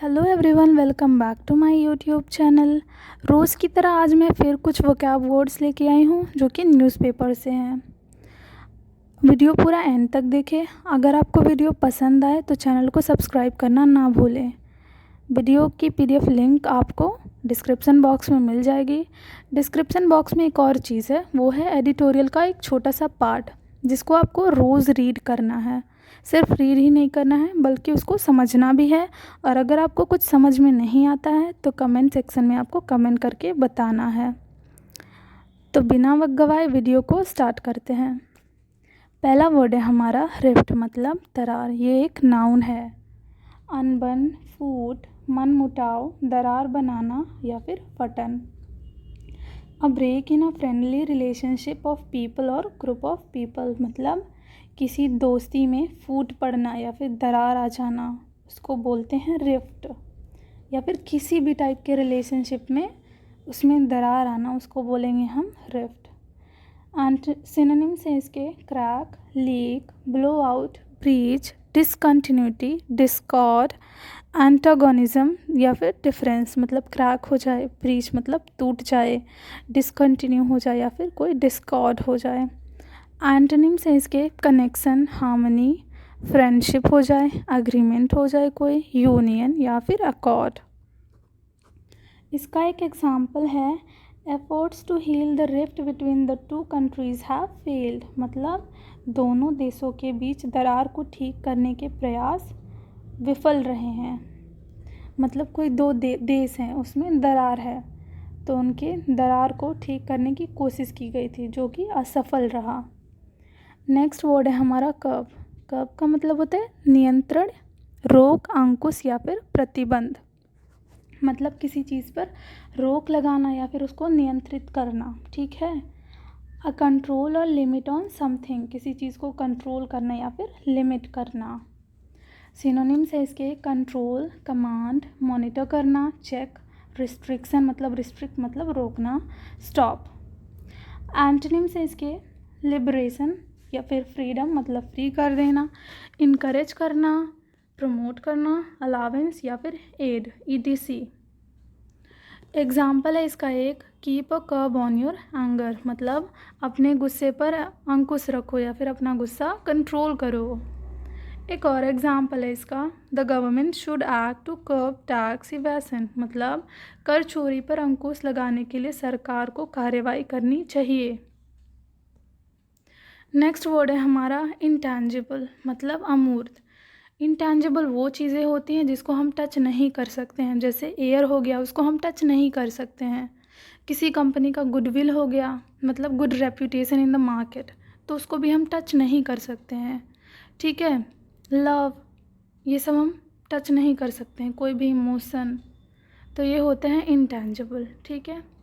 Hello everyone, welcome back to my YouTube channel. रोज़ की तरह आज मैं फिर कुछ वोकैब वर्ड्स लेके आई हूँ जो कि न्यूज़पेपर से हैं। वीडियो पूरा एंड तक देखें। अगर आपको वीडियो पसंद आए तो चैनल को सब्सक्राइब करना ना भूलें। वीडियो की पीडीएफ लिंक आपको डिस्क्रिप्शन बॉक्स में मिल जाएगी। डिस्क्रिप्शन बॉक्स में एक और चीज़ है, वो है एडिटोरियल का एक छोटा सा पार्ट जिसको आपको रोज़ रीड करना है। सिर्फ रीड ही नहीं करना है बल्कि उसको समझना भी है। और अगर आपको कुछ समझ में नहीं आता है तो कमेंट सेक्शन में आपको कमेंट करके बताना है। तो बिना वक्त गवाए वीडियो को स्टार्ट करते हैं। पहला वर्ड है हमारा रिफ्ट, मतलब दरार। ये एक नाउन है। अनबन, फूट, मनमुटाव, दरार बनाना या फिर फटन। A break in a friendly relationship of people और ग्रुप ऑफ पीपल, मतलब किसी दोस्ती में फूट पड़ना या फिर दरार आ जाना, उसको बोलते हैं रिफ्ट। या फिर किसी भी टाइप के रिलेशनशिप में उसमें दरार आना, उसको बोलेंगे हम रिफ्ट। एंड सिनोनिम्स हैं इसके crack, leak, blow out, breach, discontinuity, Discord, antagonism या फिर डिफरेंस, मतलब क्रैक हो जाए, ब्रीच मतलब टूट जाए, डिसकंटिन्यू हो जाए या फिर कोई डिस्कॉर्ड हो जाए। एंटोनिम्स है इसके कनेक्शन, हार्मनी, फ्रेंडशिप हो जाए, एग्रीमेंट हो जाए, कोई यूनियन या फिर अकॉर्ड। इसका एक एग्जाम्पल है efforts to heal the rift between the two countries have failed, मतलब दोनों देशों के बीच दरार को ठीक करने के प्रयास विफल रहे हैं। मतलब कोई दो देश हैं, उसमें दरार है तो उनके दरार को ठीक करने की कोशिश की गई थी जो कि असफल रहा। नेक्स्ट वर्ड है हमारा कर्व। कर्व का मतलब होता है नियंत्रण, रोक, अंकुश या फिर प्रतिबंध। मतलब किसी चीज़ पर रोक लगाना या फिर उसको नियंत्रित करना, ठीक है। अ कंट्रोल और लिमिट ऑन समथिंग, किसी चीज़ को कंट्रोल करना या फिर लिमिट करना। सिनोनिम्स है इसके कंट्रोल, कमांड, मॉनिटर करना, चेक, रिस्ट्रिक्शन मतलब रिस्ट्रिक्ट मतलब रोकना, स्टॉप। एंटोनिम्स है इसके लिबरेशन या फिर फ्रीडम मतलब फ्री कर देना, इनकरेज करना, प्रमोट करना, अलावेंस या फिर एड, ETC। एग्जाम्पल है इसका एक keep a curb on your anger, मतलब अपने गुस्से पर अंकुश रखो या फिर अपना गुस्सा कंट्रोल करो। एक और एग्जाम्पल है इसका the government should act to curb tax evasion, मतलब कर चोरी पर अंकुश लगाने के लिए सरकार को कार्रवाई करनी चाहिए। नेक्स्ट वर्ड है हमारा इंटैंजिबल, मतलब अमूर्त। इंटैंजिबल वो चीज़ें होती हैं जिसको हम टच नहीं कर सकते हैं, जैसे एयर हो गया, उसको हम टच नहीं कर सकते हैं। किसी कंपनी का गुडविल हो गया, मतलब good reputation in the market, तो उसको भी हम टच नहीं कर सकते हैं, ठीक है। लव, ये सब हम टच नहीं कर सकते हैं, कोई भी इमोशन, तो ये होते हैं इंटैंजिबल, ठीक है।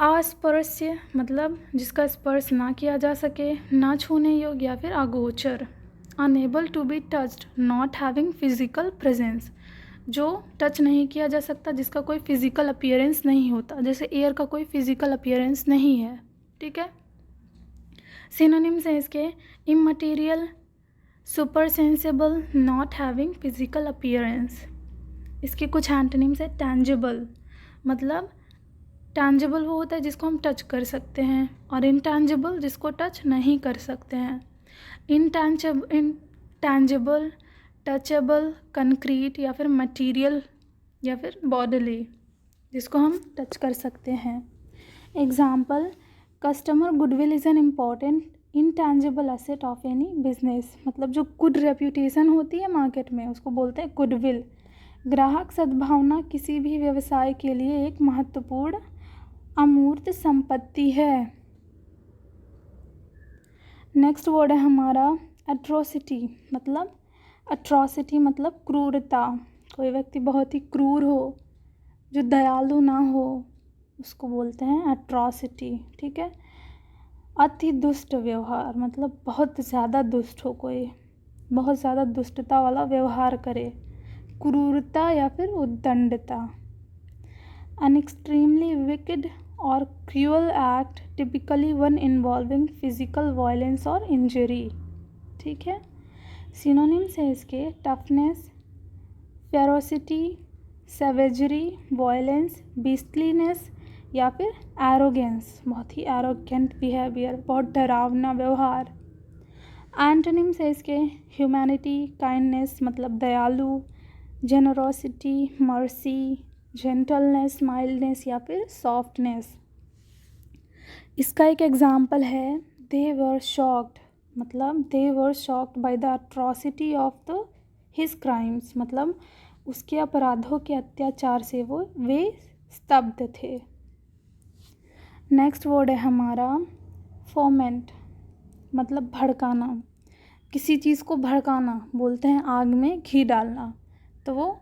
अस्पर्श्य, मतलब जिसका स्पर्श ना किया जा सके, ना छूने योग्य या फिर अगोचर। Unable to be touched, not having physical presence, जो टच नहीं किया जा सकता, जिसका कोई फिजिकल अपीयरेंस नहीं होता, जैसे एयर का कोई फिजिकल अपीयरेंस नहीं है, ठीक है। सिनोनिम्स हैं इसके immaterial, super sensible, not having physical appearance. इसके कुछ एंटोनिम्स है टैंजिबल, मतलब टैंजिबल वो होता है जिसको हम टच कर सकते हैं, और इनटैंजिबल जिसको टच नहीं कर सकते हैं। इनटैंजिबल, टचेबल, कंक्रीट या फिर मटेरियल या फिर बॉडीली, जिसको हम टच कर सकते हैं। Example customer goodwill is an important intangible asset of any business, मतलब जो गुड रेप्यूटेशन होती है मार्केट में उसको बोलते हैं गुडविल। ग्राहक सद्भावना किसी भी व्यवसाय के लिए एक महत्वपूर्ण अमूर्त संपत्ति है। नेक्स्ट वर्ड है हमारा एट्रोसिटी, मतलब क्रूरता। कोई व्यक्ति बहुत ही क्रूर हो, जो दयालु ना हो, उसको बोलते हैं एट्रोसिटी, ठीक है। अति दुष्ट व्यवहार, मतलब बहुत ज़्यादा दुष्ट हो, कोई बहुत ज़्यादा दुष्टता वाला व्यवहार करे, क्रूरता या फिर उद्दंडता। An extremely wicked or cruel act, typically one involving physical violence or injury, ठीक है। सिनोनिम्स है इसके टफनेस, फेरोसिटी, सवेजरी, वायलेंस, बीस्टलीनेस या फिर एरोगेंस, बहुत ही एरोगेंट बिहेवियर, बहुत डरावना व्यवहार। एंटोनिम्स है इसके ह्यूमैनिटी, काइंडनेस मतलब दयालु, जेनरोसिटी, मर्सी, जेंटलनेस, माइल्डनेस या फिर सॉफ्टनेस। इसका एक एग्जाम्पल है दे वर शॉक्ड, मतलब they were shocked by the atrocity of the his crimes, मतलब उसके अपराधों के अत्याचार से वे स्तब्ध थे। नेक्स्ट वर्ड है हमारा फोमेंट, मतलब भड़काना, किसी चीज़ को भड़काना, बोलते हैं आग में घी डालना, तो वो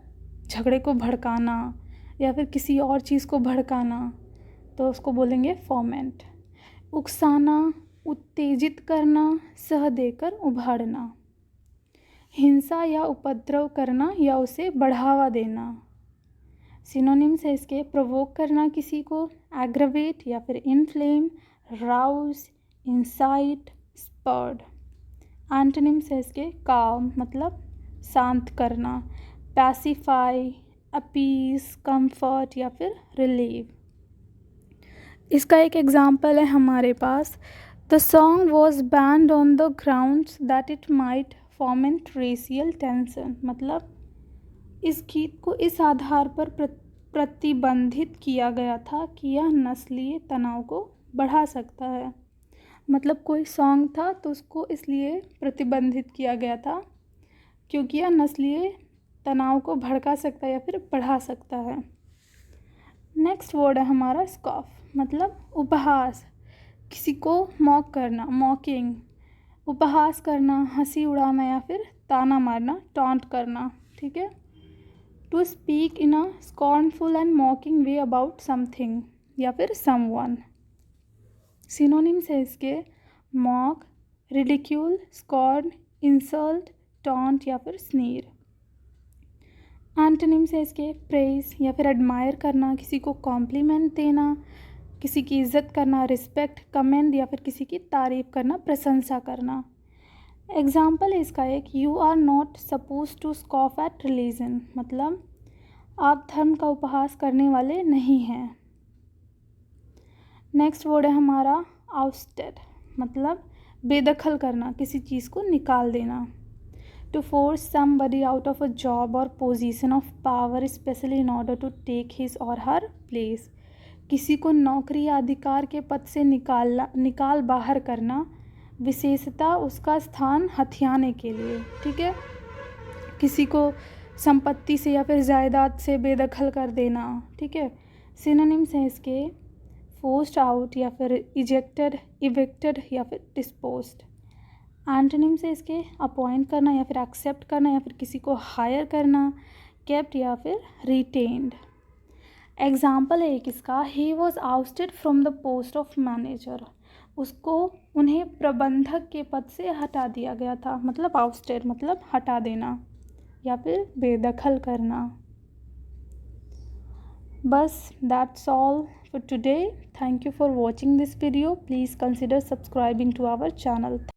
झगड़े को भड़काना या फिर किसी और चीज़ को भड़काना, तो उसको बोलेंगे फोमेंट। उकसाना, उत्तेजित करना, सह देकर उभारना। हिंसा या उपद्रव करना या उसे बढ़ावा देना। सिनोनिम्स है इसके प्रोवोक करना किसी को, एग्रवेट या फिर inflame, Rouse, insight, spurred. Antonyms है इसके काम मतलब शांत करना, पैसिफाई, अपीस, कंफर्ट या फिर रिलीव। इसका एक एग्जाम्पल है हमारे पास, the song was banned on the grounds that it might foment racial tension, मतलब इस गीत को इस आधार पर प्रतिबंधित किया गया था कि यह नस्लीय तनाव को बढ़ा सकता है। मतलब कोई सॉन्ग था तो उसको इसलिए प्रतिबंधित किया गया था क्योंकि यह नस्लीय तनाव को भड़का सकता है या फिर बढ़ा सकता है। नेक्स्ट वर्ड है हमारा स्कॉफ, मतलब उपहास, किसी को मॉक करना, मॉकिंग, उपहास करना, हंसी उड़ाना या फिर ताना मारना, टॉन्ट करना, ठीक है। To speak in a scornful and mocking way about something या फिर समवन। सिनोनिम्स है इसके mock, ridicule, scorn, insult, taunt या फिर स्नीर। एंटोनिम्स है इसके प्रेज या फिर एडमायर करना, किसी को कॉम्प्लीमेंट देना, किसी की इज्जत करना, रिस्पेक्ट, कमेंड या फिर किसी की तारीफ करना, प्रशंसा करना। एग्जाम्पल है इसका एक, you are not suppose to scoff at religion, मतलब आप धर्म का उपहास करने वाले नहीं हैं। नेक्स्ट वर्ड है हमारा आउस्टेड, मतलब बेदखल करना, किसी चीज़ को निकाल देना। To force somebody out of a job or position of power specially in order to take his or her place, किसी को नौकरी या अधिकार के पद से निकाल बाहर करना, विशेषतः उसका स्थान हथियाने के लिए, ठीक है। किसी को संपत्ति से या फिर जायदाद से बेदखल कर देना, ठीक है। सिनोनिम्स हैं इसके फोर्स्ड आउट या फिर इजेक्टेड, इविक्टेड या फिर डिस्पोज्ड। एंटोनिम्स है इसके अपॉइंट करना या फिर एक्सेप्ट करना या फिर किसी को हायर करना, केप्ट या फिर रिटेन्ड। एग्जाम्पल है एक इसका, he was ousted from the post of manager, उसको उन्हें प्रबंधक के पद से हटा दिया गया था, मतलब आउस्टेड मतलब हटा देना या फिर बेदखल करना। बस that's all for today. Thank you for watching this video. Please consider subscribing to our channel.